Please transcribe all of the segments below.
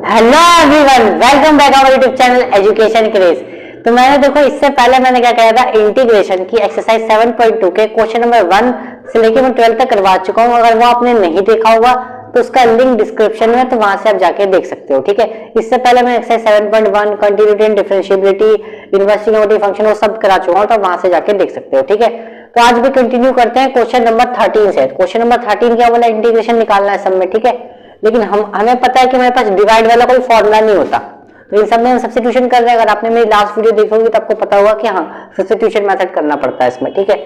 Hello everyone, welcome back our YouTube channel education craze. तो मैंने देखो इससे पहले मैंने क्या किया था, इंटीग्रेशन की एक्सरसाइज 7.2 के क्वेश्चन नंबर 1 से लेकर मैं 12 तक करवा चुका हूँ। अगर वो आपने नहीं देखा होगा तो उसका लिंक डिस्क्रिप्शन में, तो वहां से आप जाके देख सकते हो। ठीक है, इससे पहले मैं exercise 7.1 continuity and differentiability, university function वो सब करा चुका हूँ, तो वहां से जाके देख सकते हो। ठीक है, तो आज भी कंटिन्यू करते हैं क्वेश्चन नंबर 13 से। क्वेश्चन नंबर 13 क्या बोला, इंटीग्रेशन निकालना है सब में। ठीक है, लेकिन हमें पता है कि मेरे पास डिवाइड वाला कोई फॉर्मूला नहीं होता, तो इन सब में हम सब्स्टिट्यूशन कर रहे हैं। अगर आपने मेरी लास्ट वीडियो देखी होगी तो आपको पता होगा कि हाँ, सब्स्टिट्यूशन मेथड करना पड़ता है इसमें। ठीक है,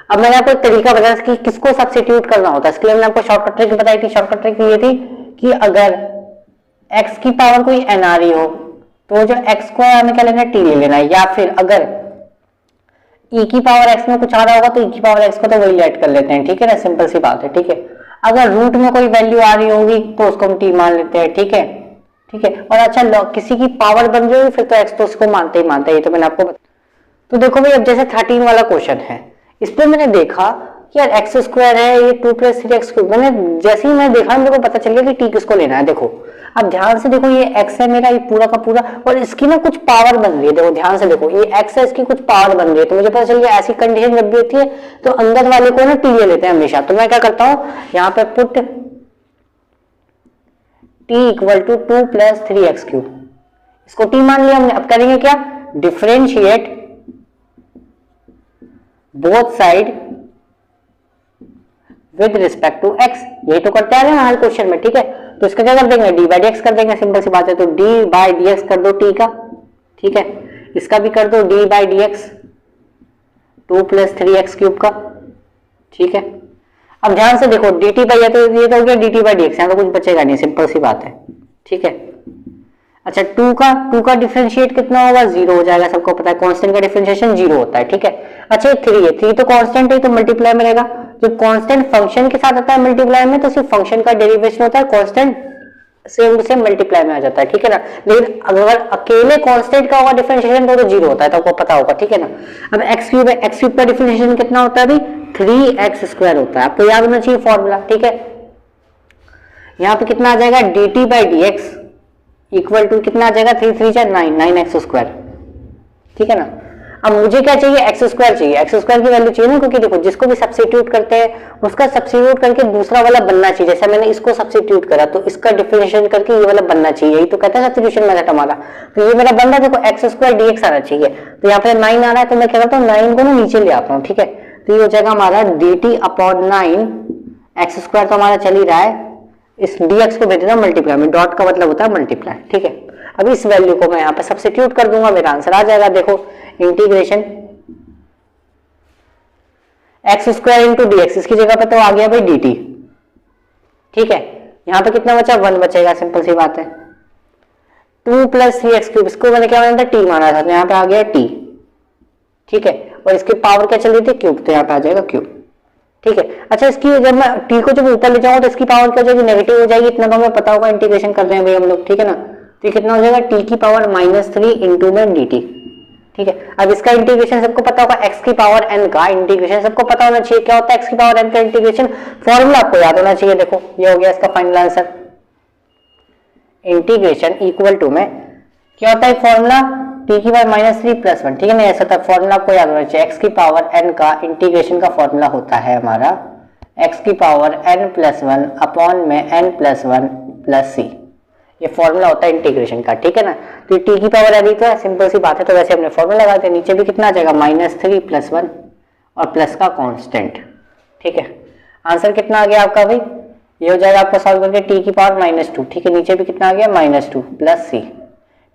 अब मैंने आपको एक तरीका बताया कि किसको सब्स्टिट्यूट करना होता है। इसके लिए मैंने आपको शॉर्टकट ट्रिक बताई थी। शॉर्टकट ट्रिक ये थी कि अगर x की पावर कोई n आ रही हो तो जो x को हमें क्या लेना है, t ले लेना है, या फिर अगर e की पावर x में कुछ आ रहा होगा तो e की पावर x को तो वही ऐड कर लेते हैं। ठीक है ना, सिंपल सी बात है। ठीक है, अगर रूट में कोई वैल्यू आ रही होगी तो उसको हम t मान लेते हैं। ठीक है, ठीक है, और अच्छा किसी की पावर बन रही होगी फिर तो x तो उसको मानते ही मानते हैं, ये तो मैंने आपको तो देखो भाई, अब जैसे 13 वाला क्वेश्चन है, इस पर मैंने देखा कि यार एक्स स्क्वायर है, ये 2 + 3x क्यूब। मैंने जैसे ही मैं देखा मेरे को पता चल गया कि t किसको लेना है। देखो अब ध्यान से देखो, ये x है मेरा, ये पूरा का पूरा, और इसकी ना कुछ पावर बन रही है। देखो ध्यान से देखो, ये x है, इसकी कुछ पावर बन रही है, तो मुझे पता चल गया ऐसी कंडीशन जब भी होती है तो अंदर वाले को ना t ले लेते हैं हमेशा। तो मैं क्या करता हूँ, यहाँ पे पुट t = 2 + 3x क्यूब, इसको t मान लिया हमने। अब करेंगे क्या, differentiate both side with respect to x, यही तो करते आ रहे हैं हर क्वेश्चन में। ठीक है, तो इसका क्या कर देंगे, d/dx कर देंगे, सिंपल सी बात है। तो d/dx कर दो t का। ठीक है, इसका भी कर दो d/dx 2 + 3x क्यूब का। ठीक है, अब ध्यान से देखो, dt बाई, ये तो हो गया dt/dx, यहाँ तो कुछ बचेगा नहीं, सिंपल सी बात है। ठीक है, अच्छा 2 का डिफरेंशिएट कितना होगा, 0 हो जाएगा, सबको पता है कांस्टेंट का डिफरेंशिएशन 0 होता है। ठीक है, अच्छा 3 है, 3 तो कांस्टेंट है तो मल्टीप्लाई में रहेगा। जब कांस्टेंट फंक्शन के साथ आता है मल्टीप्लाई में तो सिर्फ फंक्शन का डेरिवेशन होता है, कांस्टेंट सेम से मल्टीप्लाई में आ जाता है। ठीक है ना, लेकिन अगर अकेले कांस्टेंट का होगा डिफरेंशिएशन तो 0 होता है, तो आपको पता होगा। ठीक है ना, अब x क्यूब है, x क्यूब का डिफरेंशिएशन कितना होता है अभी, 3x² होता है, आपको याद होना चाहिए फॉर्मूला। ठीक है, यहाँ पे कितना आ जाएगा, dt/dx इक्वल टू कितना आ जाएगा, 3 3 जा 9, 9x²। ठीक है ना, अब मुझे क्या चाहिए, x² चाहिए। x² की वैल्यू चाहिए ना, क्योंकि देखो जिसको भी सब्स्टिट्यूट करते हैं उसका सब्स्टिट्यूट करके दूसरा वाला बनना चाहिए। जैसे मैंने इसको सब्स्टिट्यूट करा तो इसका डिफरेंशिएशन करके ये वाला बनना चाहिए, यही तो कहता है सब्स्टिट्यूशन मेथड हमारा। तो ये मेरा बन रहा है, देखो x² dx आना चाहिए, तो यहाँ पे 9 आ रहा है, तो मैं क्या करता हूँ 9 को ना नीचे ले आता हूँ। ठीक है, तो ये हो जाएगा हमारा dt/9, x² तो हमारा चल ही रहा है, इस dx को भेज देना मल्टीप्लाई में, डॉट का मतलब होता है मल्टीप्लाई। ठीक है, अब इस वैल्यू को मैं यहाँ पे सब्स्टिट्यूट कर दूंगा, मेरा आंसर आ जाएगा। देखो इंटीग्रेशन x² × dx, इसकी जगह पे तो आ गया भाई dt। ठीक है, यहाँ पे कितना बचा, 1 बचेगा, सिंपल सी बात है। 2 + 3x क्यूब, इसको मैंने क्या माना था, t माना था, तो यहाँ पे आ गया t। ठीक है, और इसकी पावर क्या चल रही थी, क्यूब, तो यहाँ पे आ जाएगा क्यूब। ठीक है, अच्छा इसकी जब मैं t को जब ऊपर ले जाऊंगा तो इसकी पावर क्या हो जाएगी, नेगेटिव हो जाएगी, इतना तो हमें पता होगा, इंटीग्रेशन कर रहे हैं भाई हम लोग। ठीक है ना, तो ये कितना हो जाएगा, t की पावर -3 × में dt। ठीक है, अब इसका इंटीग्रेशन सबको पता होगा, x की पावर n का इंटीग्रेशन सबको पता होना चाहिए। क्या होता है x की पावर n का इंटीग्रेशन, फॉर्मूला आपको याद होना चाहिए। देखो ये हो गया इसका final answer. Integration equal to में क्या होता है फॉर्मूला, t की पावर -3 + 1। ठीक है ना, ऐसा था फॉर्मूला, आपको याद होना चाहिए। x की पावर n का इंटीग्रेशन का फॉर्मूला होता है हमारा x की पावर n + 1 अपॉन में n + 1 + c, ये फॉर्मूला होता है इंटीग्रेशन का। ठीक है ना, तो t की पावर आ रही तो है, सिंपल सी बात है, तो वैसे हमने फॉर्मूला लगाते हैं। नीचे भी कितना आ जाएगा, -3 + 1 और प्लस का कांस्टेंट। ठीक है, आंसर कितना आ गया आपका भाई, ये हो जाएगा आपका सॉल्व करके t की पावर -2। ठीक है, नीचे भी कितना आ गया, -2 + c।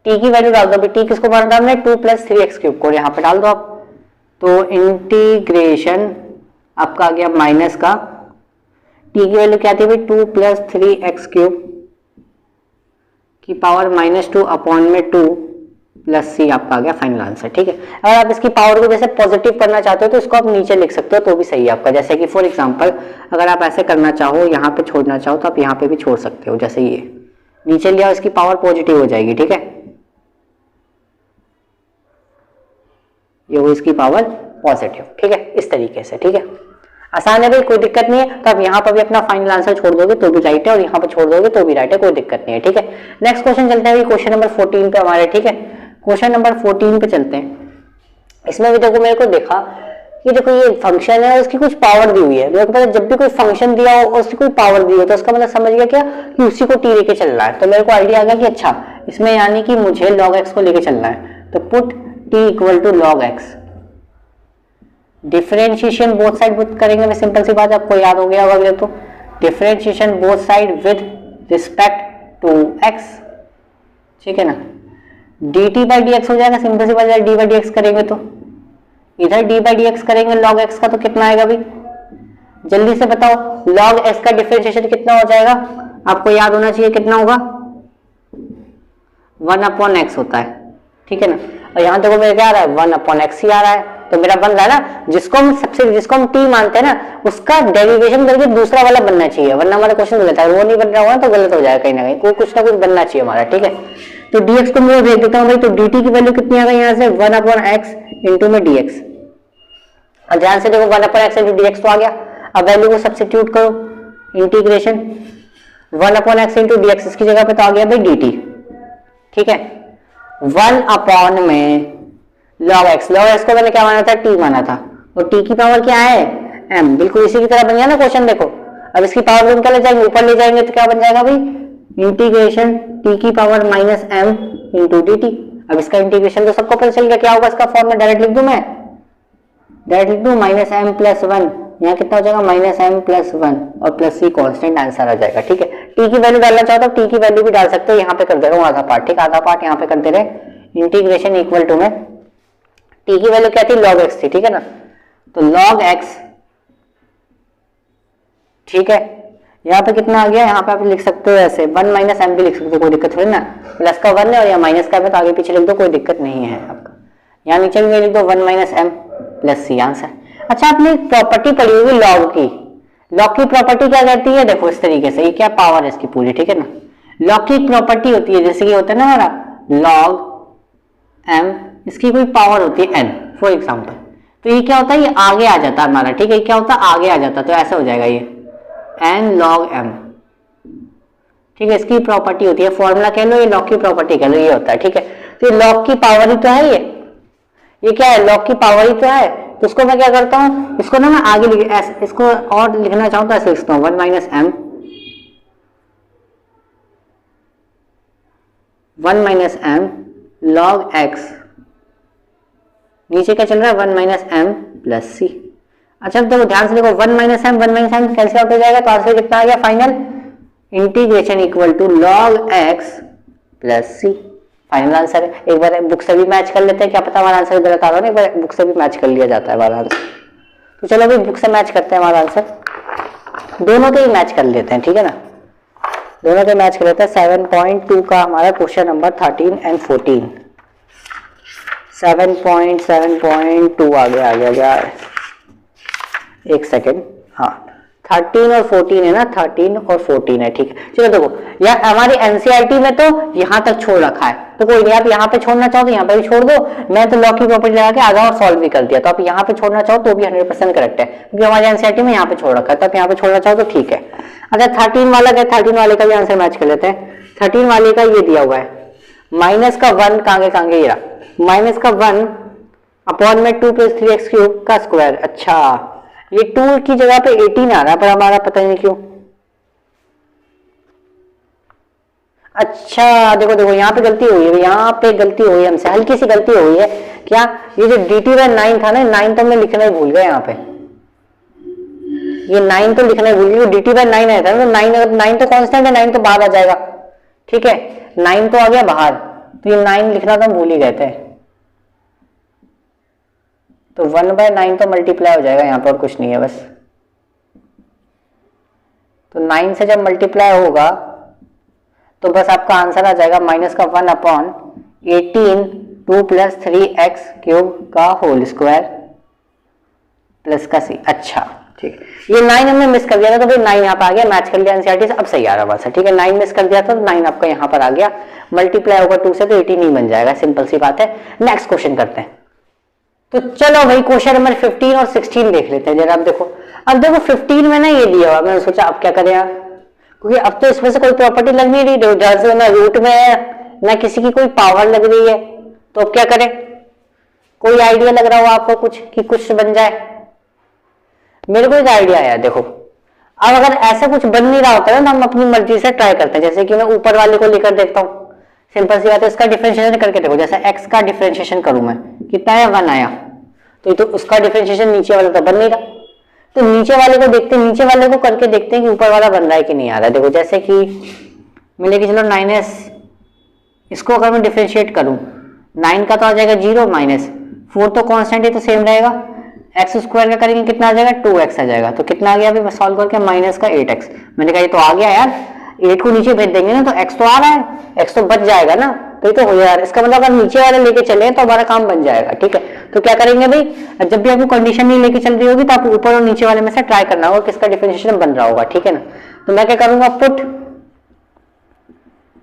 t की वैल्यू डाल दो, t किसको माना था हमने, 2 + 3x क्यूब को, यहाँ पे डाल दो आप। तो इंटीग्रेशन आपका आ गया माइनस का, t की वैल्यू क्या थी भाई, 2 + 3x क्यूब की पावर -2 अपॉन में 2 + c, आपका आ गया फाइनल आंसर। ठीक है, अगर आप इसकी पावर को जैसे पॉजिटिव करना चाहते हो तो इसको आप नीचे लिख सकते हो, तो भी सही है आपका। जैसे कि फॉर एग्जांपल अगर आप ऐसे करना चाहो, यहाँ पे छोड़ना चाहो तो आप यहाँ पे भी छोड़ सकते हो, जैसे ये नीचे लिया इसकी पावर पॉजिटिव हो जाएगी। ठीक है, ये हो इसकी पावर पॉजिटिव। ठीक है, इस तरीके से। ठीक है, आसान है भाई, कोई दिक्कत नहीं है। तो आप यहाँ पर भी अपना फाइनल आंसर छोड़ दोगे तो भी राइट है, और यहाँ पर छोड़ दोगे तो भी राइट है, कोई दिक्कत नहीं है। ठीक है, नेक्स्ट क्वेश्चन चलते हैं क्वेश्चन नंबर 14 पे हमारे। ठीक है, क्वेश्चन नंबर 14 पे चलते हैं। इसमें भी देखो, मेरे को देखा कि देखो ये फंक्शन है, उसकी कुछ पावर दी हुई है। मेरे को पता जब भी कोई फंक्शन दिया हो और उसकी कोई पावर दी हो तो उसका मतलब समझ गया क्या कि उसी को टी लेके चलना है। तो मेरे को आइडिया आ गया कि अच्छा इसमें यानी कि मुझे log x को लेके चलना है। तो put t equal to log x, differentiation both side करेंगे। मैं सिंपल सी बात आपको याद हो गया होगा तो differentiation both side with respect to x, ठीक है ना। dt बाई dx हो जाएगा, सिंपल सी बात है। d बाई dx करेंगे तो इधर d बाई dx करेंगे log x का, तो कितना आएगा भाई जल्दी से बताओ। log x का डिफरेंशिएशन कितना हो जाएगा, आपको याद होना चाहिए कितना होगा, 1/x होता है, ठीक है ना। और यहाँ देखो मेरा क्या आ रहा है, 1/x ही आ रहा है। तो मेरा बन रहा है ना, जिसको हम t मानते हैं ना उसका डेरिवेशन करके दूसरा वाला बनना चाहिए, वरना हमारा क्वेश्चन गलत है। वो नहीं बन रहा होगा तो गलत हो जाएगा कहीं ना कहीं, कोई कुछ ना कुछ बनना चाहिए हमारा। ठीक है, तो dx को मैं भेज देता हूँ भाई। तो dt की वैल्यू कितनी आ गई यहाँ से 1/x इंटू में dx। और ध्यान से देखो 1/x इंटू dx तो आ गया। अब वैल्यू को सब्स्टिट्यूट करो, इंटीग्रेशन 1/x इंटू dx, इसकी जगह पे तो आ गया भाई dt। ठीक है, 1 में log x को मैंने क्या माना था, t माना था, और t की पावर क्या है m, बिल्कुल इसी की तरह बन गया ना क्वेश्चन। देखो अब इसकी पावर को क्या ले जाएंगे, ऊपर ले जाएंगे तो क्या बन जाएगा भाई, इंटीग्रेशन t की power minus m into dt। अब इसका इंटीग्रेशन तो सबको पता चल गया क्या होगा, इसका फॉर्म में डायरेक्ट लिख दूं, मैं डायरेक्ट लिख दूं माइनस m प्लस 1, यहाँ कितना हो जाएगा माइनस m प्लस 1 और प्लस c कांस्टेंट आंसर आ जाएगा। ठीक है, t की वैल्यू डालना चाहो तो t की वैल्यू भी डाल सकते हो, यहाँ पे कर दे रहा हूँ आधा पार्ट। ठीक है, आधा पार्ट यहाँ पे कर दे रहे, इंटीग्रेशन इक्वल टू में t की वैल्यू क्या थी, log x थी, ठीक है ना। तो log x, ठीक है, यहाँ पे कितना आ गया, यहाँ पे आप लिख सकते हो ऐसे 1 माइनस m भी लिख सकते हो, कोई दिक्कत थोड़ी ना। प्लस का 1 है और यहाँ माइनस का है तो आगे पीछे लिख दो, कोई दिक्कत नहीं है आपका। यहाँ नीचे भी लिख दो 1 minus m plus c answer. अच्छा, आपने प्रॉपर्टी पढ़ी होगी log की, log की प्रॉपर्टी क्या कहती है, देखो इस तरीके से, ये क्या पावर है इसकी पूरी, ठीक है ना। log की प्रॉपर्टी होती है जैसे कि होता है ना हमारा log m, इसकी कोई पावर होती है n फॉर एग्जाम्पल, तो ये क्या होता है, ये आगे आ जाता है हमारा। ठीक है, क्या होता है, आगे आ जाता है, तो ऐसा हो जाएगा ये n log m। ठीक है, इसकी प्रॉपर्टी होती है, फॉर्मूला कह लो, ये log की प्रॉपर्टी कह लो, ये होता है। ठीक है, तो ये log की पावर ही तो है, ये क्या है, log की पावर ही तो है। तो उसको मैं क्या करता हूँ, इसको ना मैं आगे लिख, इसको और लिखना चाहूँ तो ऐसे लिखता हूँ 1 minus m, 1 minus m log x, नीचे क्या चल रहा है 1 माइनस m प्लस c। अच्छा देखो ध्यान से देखो 1 माइनस m कैंसिल आउट हो जाएगा, तो आंसर कितना आ गया final, integration equal to log x plus c, final answer है। एक बार बुक से भी मैच कर लेते हैं, क्या पता हमारा आंसर गलत आ रहा है, एक बार बुक से भी मैच कर लिया जाता है हमारा आंसर। तो चलो भाई बुक से मैच करते हैं हमारा आंसर, दोनों के ही मैच कर लेते हैं, ठीक है ना, दोनों के मैच कर लेते हैं। 7.2 का हमारा क्वेश्चन नंबर 13 एंड 14, 7.2 आ गया, एक सेकेंड, हाँ 13 और 14 है ना, 13 और 14 है, ठीक है। चलो देखो यार हमारी एनसीईआरटी में तो यहाँ तक छोड़ रखा है, तो कोई नहीं, आप यहाँ पे छोड़ना चाहो तो यहाँ पे भी छोड़ दो, मैं तो लॉग की प्रॉपर्टी लगा के आधा और सॉल्व भी कर दिया, तो आप यहाँ पे छोड़ना चाहो तो भी 100% करेक्ट है, क्योंकि हमारे एनसीईआरटी में यहाँ पे छोड़ रखा है, तो आप यहाँ पे छोड़ना चाहो तो ठीक है। अच्छा 13 वाला क्या, 13 वाले का भी आंसर मैच कर लेते हैं। 13 वाले का ये दिया हुआ है, माइनस का 1 कांगे ये रहा, माइनस का 1 अपॉन में 2 + 3x क्यूब का स्क्वायर। अच्छा ये 2 की जगह पे 18 आ रहा है, पर हमारा पता नहीं क्यों। अच्छा देखो यहाँ पे गलती हुई है, यहाँ पे गलती हुई है हमसे, हल्की सी गलती हुई है। क्या, ये जो dt/9 था ना, 9 तो मैं लिखना ही भूल गया यहाँ पे, ये 9 तो लिखना ही भूल गया, dt/9 आया था ना, तो 9 तो कांस्टेंट है, 9 तो बाहर आ जाएगा, ठीक है, 9 तो आ गया बाहर, तो ये 9 लिखना तो हम भूल ही गए थे, तो 1/9 तो मल्टीप्लाई हो जाएगा यहाँ पर, और कुछ नहीं है बस। तो 9 से जब मल्टीप्लाई होगा तो बस आपका आंसर आ जाएगा माइनस का 1 अपॉन 18 2 + 3x क्यूब का होल स्क्वायर प्लस का c। अच्छा ठीक है, ये 9 हमने मिस कर दिया था, तो भाई 9 यहाँ पे आ गया, मैच कर लिया एनसीईआरटी से, अब सही आ रहा बस, ठीक है। 9 मिस कर दिया था तो 9 आपका यहाँ पर आ गया, मल्टीप्लाई होगा 2 से तो 18 ही बन जाएगा, सिंपल सी बात है। नेक्स्ट क्वेश्चन करते हैं। तो चलो भाई क्वेश्चन नंबर 15 और 16 देख लेते हैं जरा। आप देखो, अब देखो 15 में ना ये दिया हुआ, मैंने सोचा अब क्या करें यार, क्योंकि अब तो इसमें से कोई प्रॉपर्टी लग नहीं रही, जैसे ना रूट में है ना किसी की कोई पावर लग रही है, तो अब क्या करें? कोई आइडिया लग रहा हो आपको कुछ कि कुछ बन जाए? मेरे को एक आइडिया आया, देखो अब अगर ऐसा कुछ बन नहीं रहा होता है ना, हम अपनी मर्जी से ट्राई करते हैं। जैसे कि मैं ऊपर वाले को लेकर देखता हूँ, सिंपल सी बात है, इसका डिफरेंशिएशन करके देखो। जैसे x का डिफरेंशिएशन करूं मैं, कितना आया? 1 आया, तो उसका डिफरेंशिएशन नीचे वाला तो बन नहीं रहा, तो नीचे वाले को देखते हैं, नीचे वाले को करके देखते हैं कि ऊपर वाला बन रहा है कि नहीं आ रहा है। देखो जैसे कि मैं लेके चलो 9s, इसको अगर मैं डिफरेंशिएट करूं, 9 का तो आ जाएगा 0 माइनस 4 तो कांस्टेंट है तो सेम रहेगा, एक्स स्क्वायर का करेंगे कितना आ जाएगा? 2x आ जाएगा। तो कितना आ गया अभी सॉल्व करके? माइनस का 8x। मैंने कहा ये तो आ गया यार, 8 को नीचे भेज देंगे ना तो x तो आ रहा है, x तो बच जाएगा ना, तो ये तो हो जाएगा। इसका मतलब अगर नीचे वाले लेके चले तो हमारा काम बन जाएगा। ठीक है, तो क्या करेंगे भाई, जब भी आपको कंडीशन नहीं लेके चल रही होगी तो आप ऊपर और नीचे वाले में से ट्राई करना होगा किसका डिफरेंशिएशन बन रहा होगा। ठीक है ना, तो मैं क्या करूंगा, put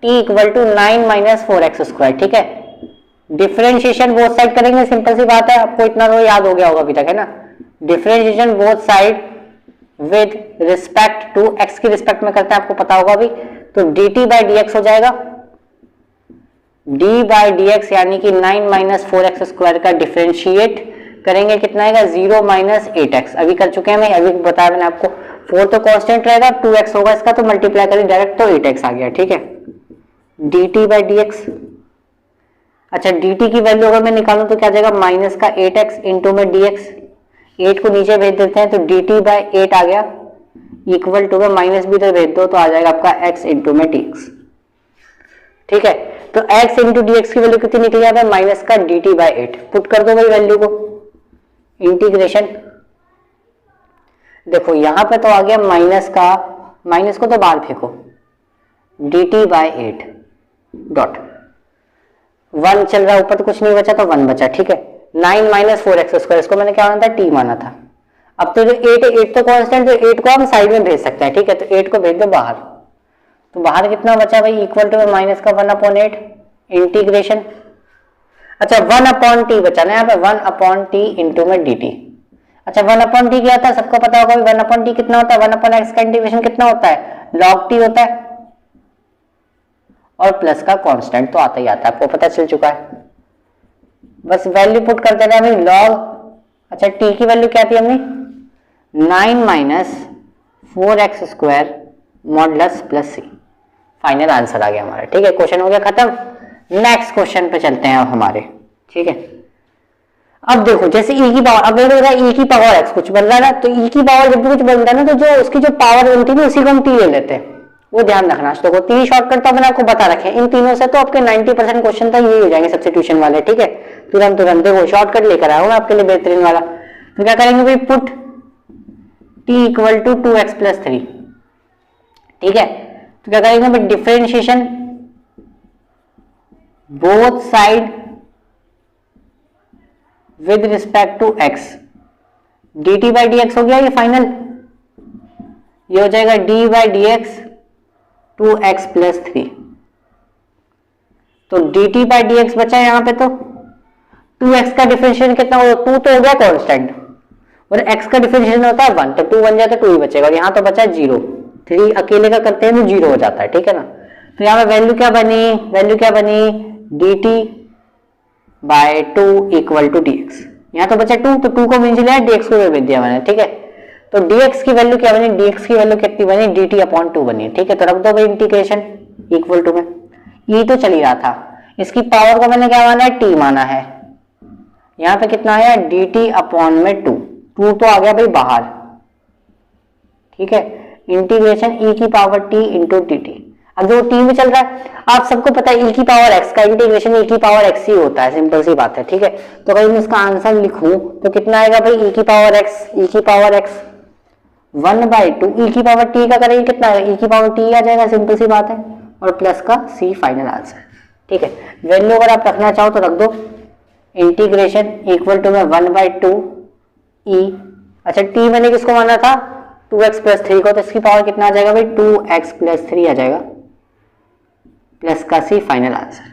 t equal to 9 minus 4x square. ठीक है, डिफरेंशिएशन बोथ साइड करेंगे, सिंपल सी बात है, आपको इतना तो याद हो गया होगा अभी तक, है ना। Differentiation both side with respect to x की रिस्पेक्ट में करते हैं, आपको पता होगा अभी, तो dt बाई dx हो जाएगा, d बाई dx यानी कि 9 माइनस 4x स्क्वायर का डिफरेंशिएट करेंगे, कितना आएगा? 0 माइनस 8x। अभी कर चुके हैं मैं, अभी बताया मैंने आपको, 4 तो कांस्टेंट रहेगा, 2x होगा इसका, तो मल्टीप्लाई करें डायरेक्ट तो 8x आ गया। ठीक है, dt बाई dx। अच्छा, dt की वैल्यू अगर मैं निकालूं तो क्या आ जाएगा? माइनस का 8x इंटू में dx, 8 को नीचे भेज देते हैं तो dt बाई 8 आ गया, इक्वल टू में माइनस भी तो भेज दो तो आ जाएगा आपका x इंटू में dx। ठीक है, तो x इंटू dx की वैल्यू कितनी निकली यहाँ पे? माइनस का dt बाई 8। पुट कर दो भाई वैल्यू को, इंटीग्रेशन। देखो यहां पे तो आ गया माइनस का, माइनस को तो बाहर फेंको, dt बाई 8 डॉट 1 चल रहा है ऊपर तो कुछ नहीं बचा तो 1 बचा। ठीक है, 9 माइनस 4x स्क्वायर, इसको मैंने क्या माना था? t माना था। अब तो जो 8 तो कांस्टेंट, तो 8 को हम साइड में भेज सकते हैं। ठीक है, तो 8 को भेज दो बाहर, तो बाहर कितना बचा भाई? इक्वल टू माइनस का 1/8 इंटीग्रेशन। अच्छा 1/t बचा ना यहाँ पे, 1/t इंटू में dt। अच्छा 1/t क्या होता है? सबको पता होगा 1/t कितना होता है? 1/x का इंटीग्रेशन कितना होता है? log t होता है, और प्लस का कांस्टेंट तो आता ही आता है, आपको पता चल चुका है। बस वैल्यू पुट कर देना है log, अच्छा t की वैल्यू क्या थी हमने? 9 minus 4x square modulus plus c। Final answer आ गया हमारा। ठीक है, क्वेश्चन हो गया खत्म। नेक्स्ट क्वेश्चन पे चलते हैं अब हमारे। ठीक है, अब देखो जैसे e की पावर, अब e की पावर x कुछ बन रहा है ना, तो e की पावर जब भी कुछ बन रहा है ना, तो जो उसकी जो पावर बनती है ना उसी को हम t ले लेते हैं, वो ध्यान रखना। देखो 3 शॉर्टकट तो मैंने आपको बता रखे हैं, इन तीनों से तो आपके 90% क्वेश्चन तो ये हो जाएंगे सब्स्टिट्यूशन वाले। ठीक है, तुरंत देखो शॉर्टकट लेकर आया हूं मैं आपके लिए बेहतरीन वाला। तो क्या करेंगे भाई, put t equal to 2x plus 3। ठीक है, तो क्या करेंगे भाई, differentiation both side with respect to x, dt by dx हो गया ये फाइनल, ये हो जाएगा d by dx 2x plus 3। तो dt बाई dx बचा है यहाँ पे, तो 2x का डिफरेंशिएशन कितना होगा? 2 तो हो गया कांस्टेंट, और x का डिफरेंशिएशन होता है 1, तो 2 बन जाता है, 2 ही बचेगा, और यहाँ तो बचा 0, 3 अकेले का करते हैं तो 0 हो जाता है। ठीक है ना, तो यहाँ पे वैल्यू क्या बनी? वैल्यू क्या बनी? dt by 2 equal to dx। यहाँ तो बचा 2, तो 2 को नीचे लिया, dx को भेज दिया मैंने। ठीक है, तो dx की वैल्यू क्या बनी? dx की वैल्यू कितनी बनी? dt अपॉन 2 बनी। ठीक है, तो रख दो भाई इंटीग्रेशन इक्वल टू में, ये तो चल ही रहा था, इसकी पावर को मैंने क्या माना है? t माना है। यहाँ पे कितना आया? dt अपॉन में 2, 2 तो आ गया भाई बाहर। ठीक है, इंटीग्रेशन e की पावर t इंटू dt। अब जो t में चल रहा है, आप सबको पता है e की पावर x का इंटीग्रेशन e की पावर x ही होता है, सिंपल सी बात है। ठीक है, तो अगर मैं इसका आंसर लिखूं तो कितना आएगा भाई? e की पावर x, e की पावर x 1/2, e की पावर t का करेंगे कितना आएगा? e की पावर t आ जाएगा, सिंपल सी बात है, और प्लस का c फाइनल आंसर। ठीक है, वैल्यू अगर आप रखना चाहो तो रख दो, इंटीग्रेशन इक्वल टू में 1/2 e। अच्छा t मैंने किसको माना था? 2x प्लस 3 को, तो इसकी पावर कितना आ जाएगा भाई? 2x प्लस 3 आ जाएगा, प्लस का c फाइनल आंसर।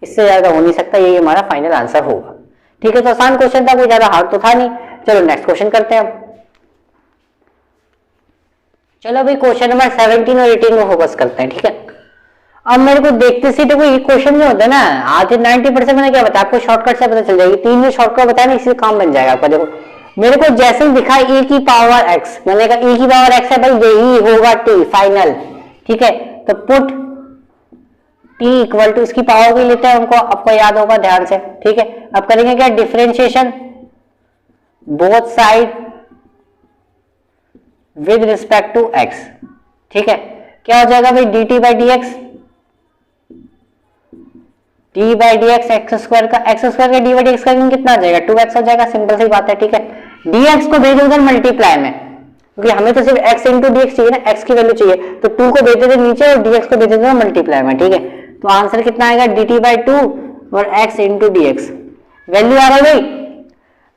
इससे ज्यादा हो नहीं सकता, यही हमारा फाइनल आंसर होगा। ठीक है, तो आसान क्वेश्चन था, कोई ज्यादा हार्ड तो था नहीं। चलो नेक्स्ट क्वेश्चन करते हैं अब। चलो भाई क्वेश्चन नंबर 17 और 18 में फोकस करते हैं, ठीक है। अब मेरे को देखते सी देखो ये क्वेश्चन जो होता है ना, आधे 90% मैंने क्या बताया आपको, शॉर्टकट से पता चल जाएगी। 3 जो शॉर्टकट बताया ना, इसी काम बन जाएगा आपका। देखो मेरे को जैसे ही दिखा e की पावर x, मैंने कहा e की पावर x है भाई, यही होगा t फाइनल, ठीक है। तो पुट t इक्वल टू, इसकी पावर भी लेते हैं उनको, आपको याद होगा ध्यान से, ठीक है। अब करेंगे क्या, differentiation both side with respect to x, ठीक है। क्या हो जाएगा भाई, dt by d x, d by d x, x square का डी बाई डी एक्स का कितना आ जाएगा, 2x हो जाएगा, सिंपल सी बात है, ठीक है। dx को भेजो उधर मल्टीप्लाई में, क्योंकि हमें तो सिर्फ x इंटू डी एक्स चाहिए ना, x की वैल्यू चाहिए, तो 2 को भेज देते नीचे और dx को भेज देते मल्टीप्लाई में, ठीक है। तो आंसर कितना आएगा, dt बाई 2 और x into D X. Value आ रहा है भाई,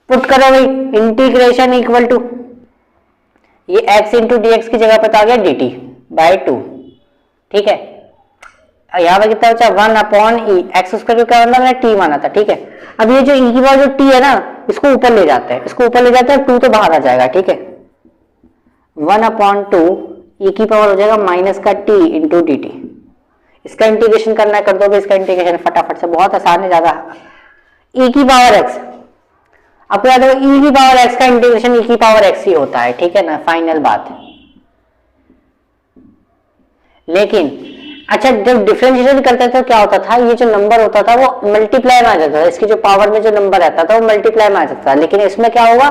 पुट करो भाई, इंटीग्रेशन इक्वल टू ये x इंटू डी एक्स की जगह पे तो आ गया dt बाई 2, ठीक है। यहाँ पे कितना बचा, 1 अपॉन ई, एक्स स्क्वायर क्या मतलब मैंने टी माना था, ठीक है। अब ये जो ई की पावर जो टी है ना, इसको ऊपर ले जाते हैं, इसको ऊपर ले जाते हैं, 2 तो बाहर आ जाएगा, ठीक है। 1 अपॉन 2 ई की पावर हो जाएगा माइनस का टी इंटू डी टी। इसका इंटीग्रेशन करना है, कर दोगे इसका इंटीग्रेशन फटाफट से, बहुत आसान है, ज्यादा। ई की पावर एक्स, आपको याद होगा ई की पावर एक्स का इंटीग्रेशन ई की पावर एक्स ही होता है, ठीक है ना, फाइनल बात है। लेकिन अच्छा जब डिफरेंशिएशन करते थे तो क्या होता था, ये जो नंबर होता था वो मल्टीप्लाई में आ जाता था, इसकी जो पावर में जो नंबर रहता था वो मल्टीप्लाई में आ जाता था। लेकिन इसमें क्या होगा,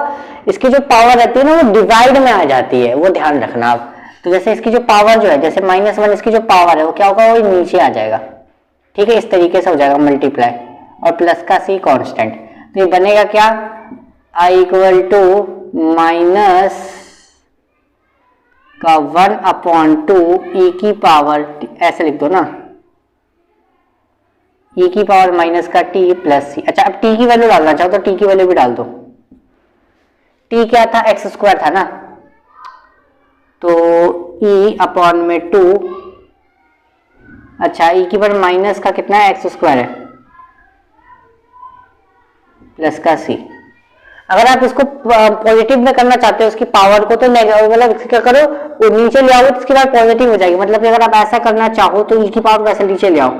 इसकी जो पावर रहती है ना वो डिवाइड में आ जाती है, वो ध्यान रखना आप। तो जैसे इसकी जो पावर जो है, जैसे -1 इसकी जो पावर है वो क्या होगा, वो नीचे आ जाएगा, ठीक है। इस तरीके से हो जाएगा मल्टीप्लाई, और प्लस का सी कॉन्स्टेंट, तो ये बनेगा क्या, i इक्वल टू माइनस का 1 अपॉन 2 ई की पावर, ऐसे लिख दो ना, ई की पावर माइनस का टी प्लस सी। अच्छा अब टी की वैल्यू डालना चाहो तो टी की वैल्यू भी डाल दो। टी क्या था, एक्स स्क्वायर था ना, तो ई अपॉन में 2, अच्छा ई की पावर माइनस का कितना है, एक्स स्क्वायर है, प्लस का सी। अगर आप इसको पॉजिटिव में करना चाहते हो उसकी पावर को, तो मतलब क्या करो, वो नीचे ले आओ तो इसके बाद पॉजिटिव हो जाएगी। मतलब कि अगर आप ऐसा करना चाहो तो ई की पावर को ऐसे नीचे ले आओ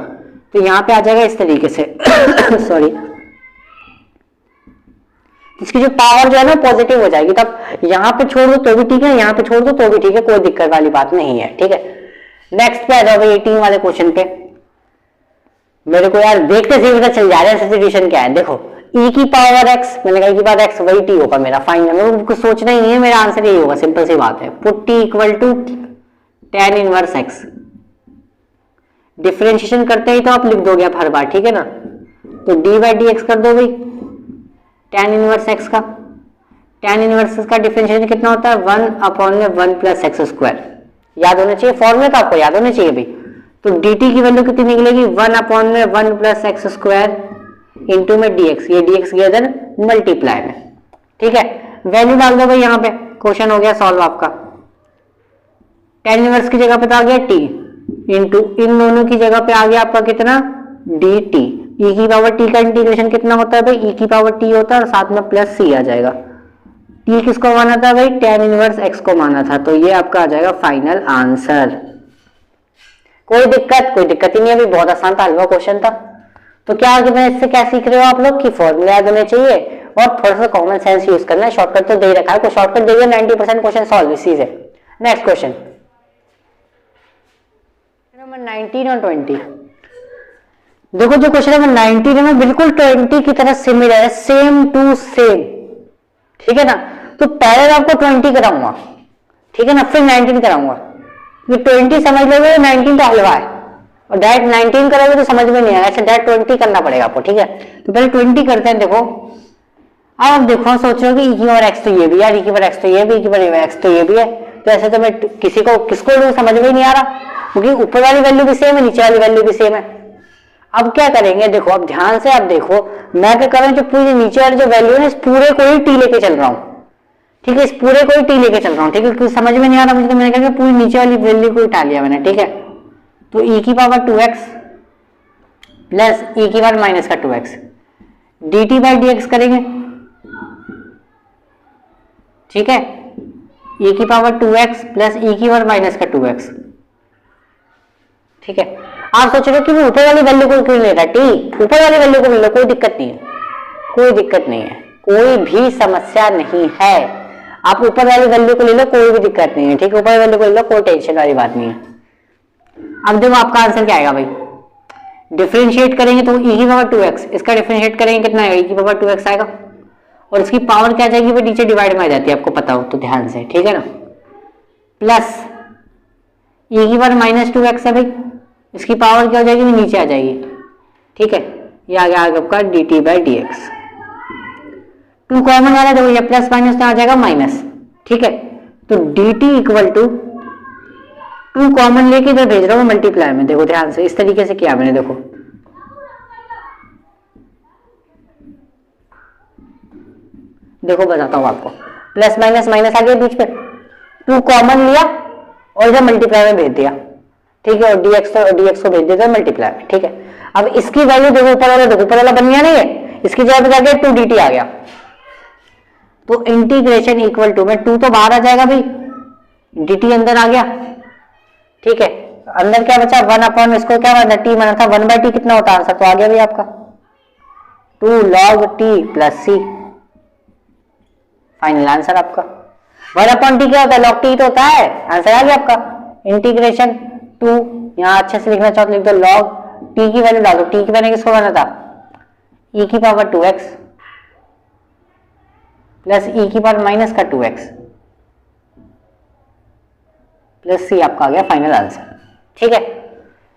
तो यहाँ पे आ जाएगा इस तरीके से सॉरी, इसकी जो पावर जो है ना पॉजिटिव हो जाएगी। तब यहाँ पे छोड़ दो तो भी ठीक है, यहाँ पे छोड़ दो तो भी ठीक है, कोई दिक्कत वाली बात नहीं है, ठीक है। नेक्स्ट पे आ जाओ भाई 18 वाले क्वेश्चन पे। मेरे को यार देखते से पता चल जा रहा है सिचुएशन क्या है। देखो e की पावर x, मैंने कहा e की पावर x वही t होगा मेरा फाइनल, मेरे को कुछ सोचना ही नहीं है, मेरा आंसर यही होगा, सिंपल सी बात है। Put t equal to tan inverse x, differentiation करते ही तो आप लिख दोगे आप हर बार, ठीक है ना। तो d बाई डी एक्स कर दो भाई, tan इनवर्स x का, tan इनवर्स का डिफरेंशिएशन कितना होता है, 1 अपॉन में 1 प्लस एक्स स्क्वायर। याद होना चाहिए फॉर्मूला, तो आपको याद होना चाहिए भाई। तो dt की वैल्यू कितनी निकलेगी, 1 अपॉन में 1 प्लस एक्स स्क्वायर इंटू में dx, ये dx गया इधर मल्टीप्लाई में, ठीक है। वैल्यू डाल दो भाई यहाँ पे, क्वेश्चन हो गया सॉल्व आपका। tan इनवर्स की जगह पे तो आ गया t, इंटू इन दोनों की जगह पे आ गया आपका कितना, dt। e की पावर t का इंटीग्रेशन कितना होता है भाई, e की पावर t होता है और साथ में प्लस c आ जाएगा। t किसको माना था भाई, tan इनवर्स x को माना था, तो ये आपका आ जाएगा फाइनल आंसर। कोई दिक्कत ही नहीं है अभी, बहुत आसान था, हलवा क्वेश्चन था। तो क्या आगे मैं इससे क्या सीख रहे हो आप लोग, की फॉर्मूला याद होने चाहिए और थोड़ा सा कॉमन सेंस यूज करना है। शॉर्टकट तो दे ही रखा है, कोई शॉर्टकट दे दिया 90% क्वेश्चन सॉल्व इसी से। नेक्स्ट क्वेश्चन नंबर 19 और 20। देखो जो क्वेश्चन नंबर 19 है ना बिल्कुल 20 की तरह सिमिलर है, सेम टू सेम, ठीक है ना। तो पहले मैं आपको 20 कराऊंगा, ठीक है ना, फिर 19 कराऊंगा। ये 20 समझ लोगे, 19 तो हलवा है, और डायरेक्ट 19 करोगे तो समझ में नहीं आएगा, ऐसे डायरेक्ट 20 करना पड़ेगा आपको, ठीक है। तो पहले 20 करते हैं। देखो अब आप देखो, सोच रहे हो कि e की पावर x तो ये भी यार, e की पावर x तो ये भी, e की पावर x तो ये भी है, तो ऐसे तो मैं किसको लूं समझ में नहीं आ रहा, क्योंकि ऊपर वाली वैल्यू भी सेम है, नीचे वाली वैल्यू भी सेम है। अब क्या करेंगे, देखो अब ध्यान से आप देखो, मैं क्या कर रहा हूँ, जो पूरी नीचे वाली जो वैल्यू है इस पूरे को ही t लेके चल रहा हूँ, ठीक है, इस पूरे को ही t लेके चल रहा हूँ, ठीक है। कुछ समझ में नहीं आ रहा मुझे, तो मैंने कहा पूरी नीचे वाली वैल्यू को उठा लिया मैंने, ठीक है। तो e की पावर 2x प्लस e की पावर माइनस का 2x dt बाई dx करेंगे, ठीक है। e की पावर 2x प्लस e की पावर माइनस का 2x। ठीक है, आप सोच रहे हो कि मैं ऊपर वाली वैल्यू को क्यों ले रहा, टी ऊपर वाली वैल्यू को ले लो, कोई दिक्कत नहीं है, कोई दिक्कत नहीं है, कोई भी समस्या नहीं है। आप ऊपर वाली वैल्यू को ले लो, कोई भी दिक्कत नहीं है। ठीक है, ऊपर वाली को ले लो, कोई टेंशन वाली बात नहीं है। अब देखो आपका आंसर क्या आएगा भाई, डिफरेंशिएट करेंगे तो e की पावर 2x, इसका डिफरेंशिएट करेंगे कितना आएगा, e की पावर 2x आएगा, और इसकी पावर क्या आ जाएगी भाई, नीचे डिवाइड में आ जाती है, आपको पता हो तो ध्यान से। ठीक है ना, प्लस e की पावर माइनस 2x है भाई, इसकी पावर क्या हो जाएगी, नीचे आ जाएगी। ठीक है, ये आ गया आपका dt by d x. Two common वाला देखो, ये प्लस माइनस में आ जाएगा माइनस। ठीक है, तो dt equal to two common लेके इधर भेज रहा हूँ मल्टीप्लाई में, देखो ध्यान से, इस तरीके से किया मैंने, देखो देखो बताता हूँ आपको, प्लस माइनस माइनस आ गया बीच में, टू कॉमन लिया और इधर मल्टीप्लाई में भेज दिया। ठीक है, और dx को भेज देता है मल्टीप्लाई में। ठीक है, अब इसकी वैल्यू देखो, ऊपर वाला देखो, ऊपर वाला बन गया नहीं है, इसकी जगह पे क्या गया 2dt आ गया, तो इंटीग्रेशन इक्वल टू में 2 तो बाहर आ जाएगा भाई, dt अंदर आ गया। ठीक है, अंदर क्या बचा 1 अपॉन, इसको क्या बना t माना था, 1/t कितना होता है आंसर, तो आ गया भाई आपका 2 log t plus c, final answer आपका। 1 अपॉन t क्या होता है, log t तो होता है, आंसर आ गया आपका। इंटीग्रेशन 2, यहां अच्छे से लिखना चाहो तो लिख दो, log t की वैल्यू डालो, t की वैल्यू किसको बना था, e की पावर 2x प्लस e की पावर माइनस का 2x प्लस c, आपका आ गया फाइनल आंसर। ठीक है,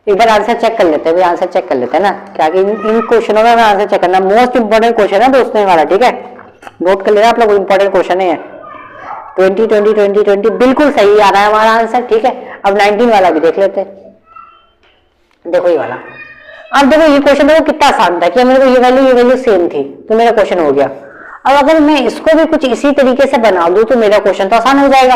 एक बार आंसर चेक कर लेते हैं भाई, आंसर चेक कर लेते हैं ना, क्या कि इन क्वेश्चनों में आंसर चेक करना मोस्ट इंपोर्टेंट क्वेश्चन है दोस्तों हमारा। ठीक है, नोट कर लेना आप लोग, इंपॉर्टेंट क्वेश्चन है। 20 20 20 20 बिल्कुल सही आ रहा है हमारा आंसर। ठीक है, अब 19 वाला भी देख लेते हैं, देखो ये वाला। अब देखो ये क्वेश्चन देखो कितना आसान था कि मेरे को ये वैल्यू सेम थी, तो मेरा क्वेश्चन हो गया। अब अगर मैं इसको भी कुछ इसी तरीके से बना दूं तो मेरा क्वेश्चन तो आसान हो जाएगा।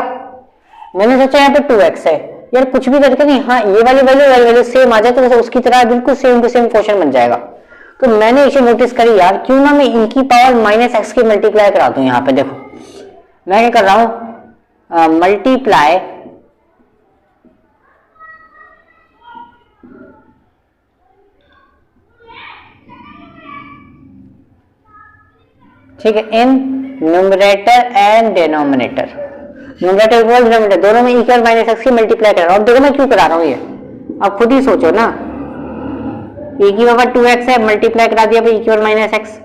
मैंने सोचा यहाँ पे 2x है यार, कुछ भी करके नहीं, हाँ ये वाली वैल्यू सेम आ जाए तो जैसे उसकी तरह बिल्कुल सेम टू सेम क्वेश्चन बन जाएगा। तो मैंने इसे नोटिस करी यार, क्यों ना मैं e की पावर माइनस एक्स की मल्टीप्लाई करा दूं। यहाँ पे देखो मैं क्या कर रहा हूं, मल्टीप्लाई ठीक है in numerator and denominator, numerator equal denominator दोनों में e की पावर माइनस एक्स की मल्टीप्लाई कर रहा हूं। अब देखो मैं क्यों करा रहा हूं ये, अब खुद ही सोचो ना, e की पावर 2x है, मल्टीप्लाई करा दिया भाई e की power minus x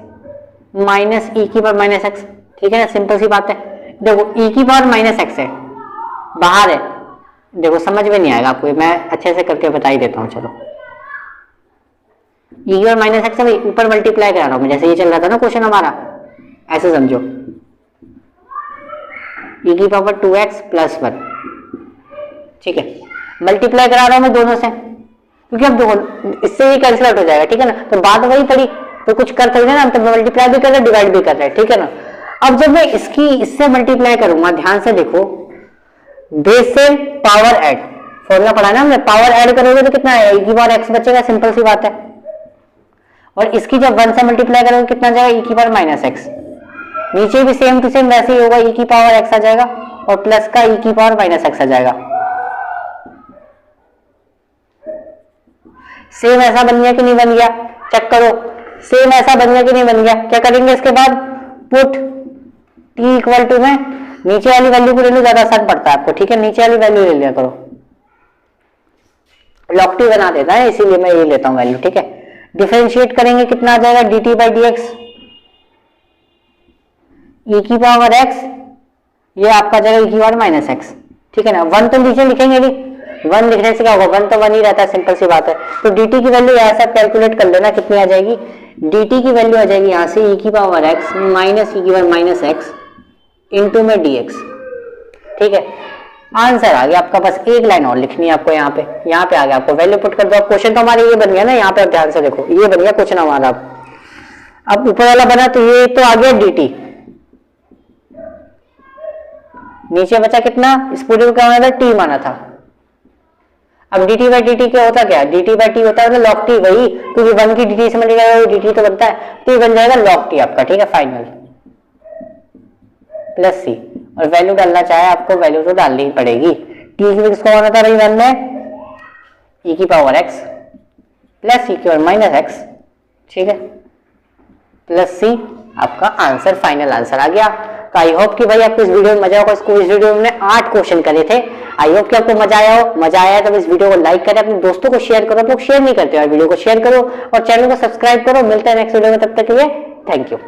minus e की पावर माइनस एक्स। ठीक है ना, सिंपल सी बात है। देखो e की पावर माइनस एक्स है, बाहर है, देखो समझ में नहीं आएगा आपको, मैं अच्छे से करके बता ही देता हूँ। चलो e की पावर माइनस एक्स है भाई, ऊपर मल्टीप्लाई करा रहा हूँ, जैसे ये चल रहा था ना क्वेश्चन हमारा, ऐसे समझो e की पावर 2x प्लस 1। ठीक है, मल्टीप्लाई करा रहा हूं मैं दोनों से, क्योंकि अब देखो इससे ही कैंसिल आउट हो जाएगा। ठीक है ना, तो बात वही पड़ी, तो कुछ कर सकते ना, तो मल्टीप्लाई भी कर रहे डिवाइड भी कर रहे हैं। ठीक है ना, अब जब मैं इससे मल्टीप्लाई करूंगा, ध्यान से देखो, बेस से पावर ऐड फॉर्मूला पढ़ा ना हमने, पावर ऐड करोगे तो कितना आएगा, e की पावर x बचेगा, सिंपल सी बात है। और इसकी जब 1 से मल्टीप्लाई करोगे कितना जाएगा, e की पावर माइनस एक्स, नीचे भी सेम टू सेम वैसे ही होगा, e की पावर x आ जाएगा और प्लस का e की पावर माइनस एक्स आ जाएगा। सेम ऐसा बन गया कि नहीं बन गया, चेक करो, सेम ऐसा बन गया कि नहीं बन गया। क्या करेंगे इसके बाद, पुट t इक्वल टू में नीचे वाली वैल्यू को ले लो, ज्यादा आसान पड़ता है आपको। ठीक है, नीचे वाली वैल्यू ले लिया करो, लॉग टी बना देता है, इसीलिए मैं ये लेता हूं वैल्यू। ठीक है, डिफरेंशिएट करेंगे कितना आ जाएगा, dt by d x, e की पावर x, ये आपका जाएगा e की पावर माइनस एक्स। ठीक है ना, 1 तो नीचे लिखेंगे भी, 1 लिखने से क्या होगा, 1 तो 1 ही रहता है, सिंपल सी बात है। तो dt की वैल्यू ऐसा कैलकुलेट कर लेना, कितनी आ जाएगी, dt की वैल्यू आ जाएगी यहां से e की पावर x माइनस e की पावर माइनस एक्स इंटू में dx। ठीक है, आंसर आ गया आपका, बस एक लाइन और लिखनी है आपको। यहाँ पे आ गया, आपको वैल्यू पुट कर दो। अब क्वेश्चन तो हमारे ये बन गया ना, यहाँ पे आप ध्यान से देखो, ये बन गया क्वेश्चन हमारा। अब ऊपर वाला बना तो ये तो आ गया dt, नीचे बचा कितना, इस पूरे को क्या माना था, t माना था। अब dt बाई dt क्या होता, क्या dt बाई t होता है लॉग t, वही, क्योंकि 1 की dt से मल्टीप्लाई dt तो बनता है, तो ये बन जाएगा लॉग t आपका। ठीक है, फाइनल प्लस c, और वैल्यू डालना चाहे आपको वैल्यू तो डालनी ही पड़ेगी। टी की किसको होना था भाई 1 में e की पावर x प्लस e की पावर माइनस x, ठीक है, प्लस c, आपका आंसर फाइनल आंसर आ गया। तो आई होप कि भाई आपको इस वीडियो में मजा होगा। इसको इस वीडियो में हमने 8 क्वेश्चन करे थे। आई होप कि आपको मजा आया हो। मजा आया है तो इस वीडियो को लाइक करें, अपने दोस्तों को शेयर करो। आप लोग शेयर नहीं करते हो, वीडियो को शेयर करो और चैनल को सब्सक्राइब करो। मिलते हैं नेक्स्ट वीडियो में, तब तक के लिए थैंक यू।